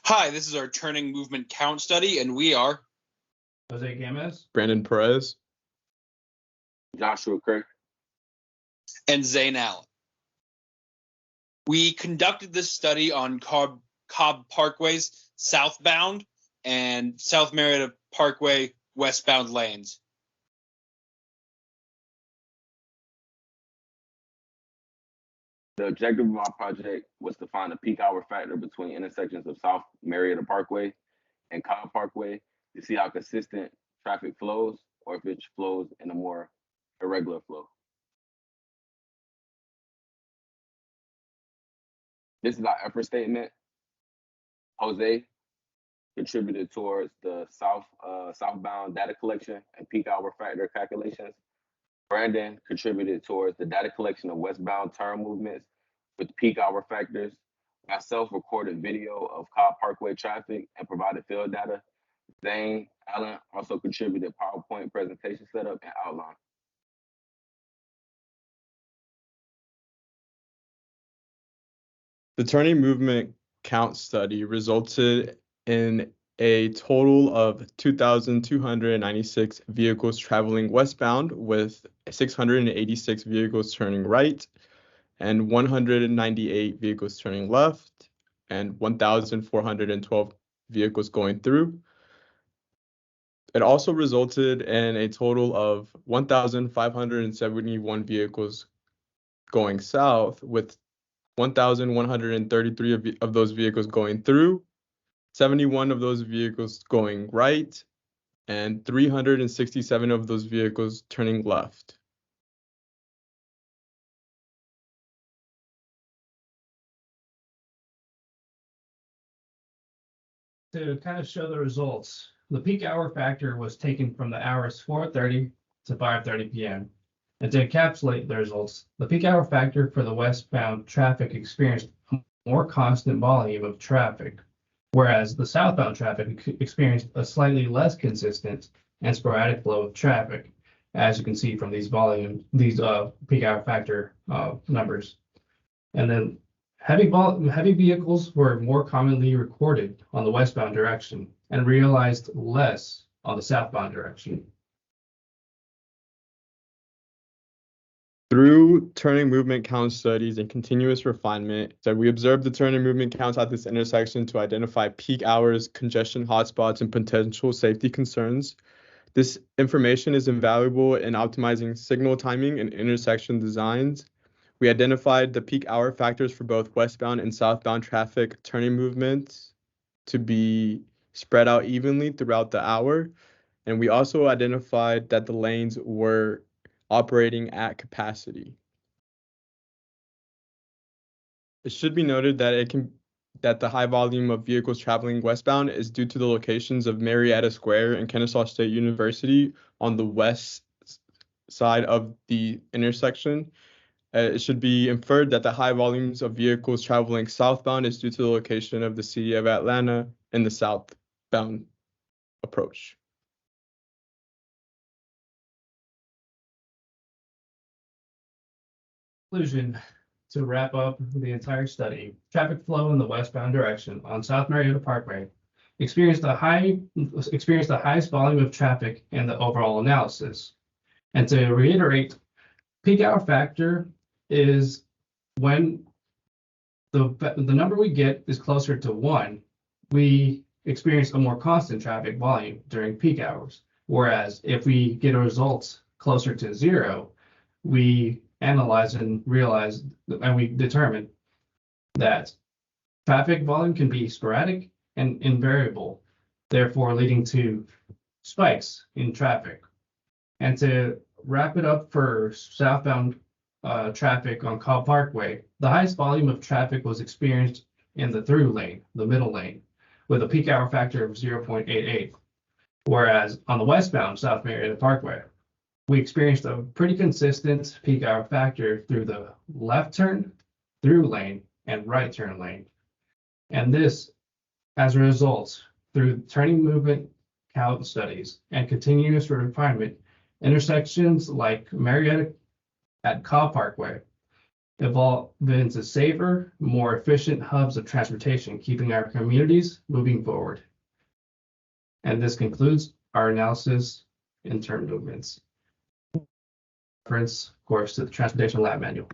Hi, this is our turning movement count study, and we are Jose Gomez, Brandon Perez, Joshua Kirk, and Zane Allen. We conducted this study on Cobb Parkway's southbound and South Marietta Parkway westbound lanes. The objective of our project was to find a peak hour factor between intersections of South Marietta Parkway and Cobb Parkway to see how consistent traffic flows or if it flows in a more irregular flow. This is our effort statement. Jose contributed towards the southbound data collection and peak hour factor calculations. Brandon contributed towards the data collection of westbound turn movements with peak hour factors. Myself recorded video of Cobb Parkway traffic and provided field data. Zane Allen also contributed PowerPoint presentation setup and outline. The turning movement count study resulted in a total of 2,296 vehicles traveling westbound, with 686 vehicles turning right and 198 vehicles turning left and 1,412 vehicles going through. It also resulted in a total of 1,571 vehicles going south, with 1,133 of those vehicles going through, 71 of those vehicles going right, and 367 of those vehicles turning left. to kind of show the results, the peak hour factor was taken from the hours 4:30 to 5:30 p.m. And to encapsulate the results, the peak hour factor for the westbound traffic experienced more constant volume of traffic, whereas the southbound traffic experienced a slightly less consistent and sporadic flow of traffic, as you can see from these peak hour factor numbers. And then heavy vehicles were more commonly recorded on the westbound direction and realized less on the southbound direction. Through turning movement count studies and continuous refinement, we observed the turning movement counts at this intersection to identify peak hours, congestion hotspots, and potential safety concerns. This information is invaluable in optimizing signal timing and intersection designs. We identified the peak hour factors for both westbound and southbound traffic turning movements to be spread out evenly throughout the hour. And we also identified that the lanes were operating at capacity. It should be noted that the high volume of vehicles traveling westbound is due to the locations of Marietta Square and Kennesaw State University on the west side of the intersection. It should be inferred that the high volumes of vehicles traveling southbound is due to the location of the city of Atlanta in the southbound approach. Conclusion: to wrap up the entire study, traffic flow in the westbound direction on South Marietta Parkway experienced the highest volume of traffic in the overall analysis. And to reiterate, peak hour factor is when the number we get is closer to 1, we experience a more constant traffic volume during peak hours. Whereas if we get a results closer to 0, we analyze and realize, and we determine that traffic volume can be sporadic and invariable, therefore leading to spikes in traffic. And to wrap it up for southbound traffic on Cobb Parkway, the highest volume of traffic was experienced in the through lane, the middle lane, with a peak hour factor of 0.88. Whereas on the westbound South Marietta Parkway, we experienced a pretty consistent peak hour factor through the left turn, through lane, and right turn lane. And this, as a result, through turning movement count studies and continuous refinement, intersections like Marietta at Cobb Parkway evolve into safer, more efficient hubs of transportation, keeping our communities moving forward. And this concludes our analysis in turn movements. Reference, of course, to the Transportation Lab Manual.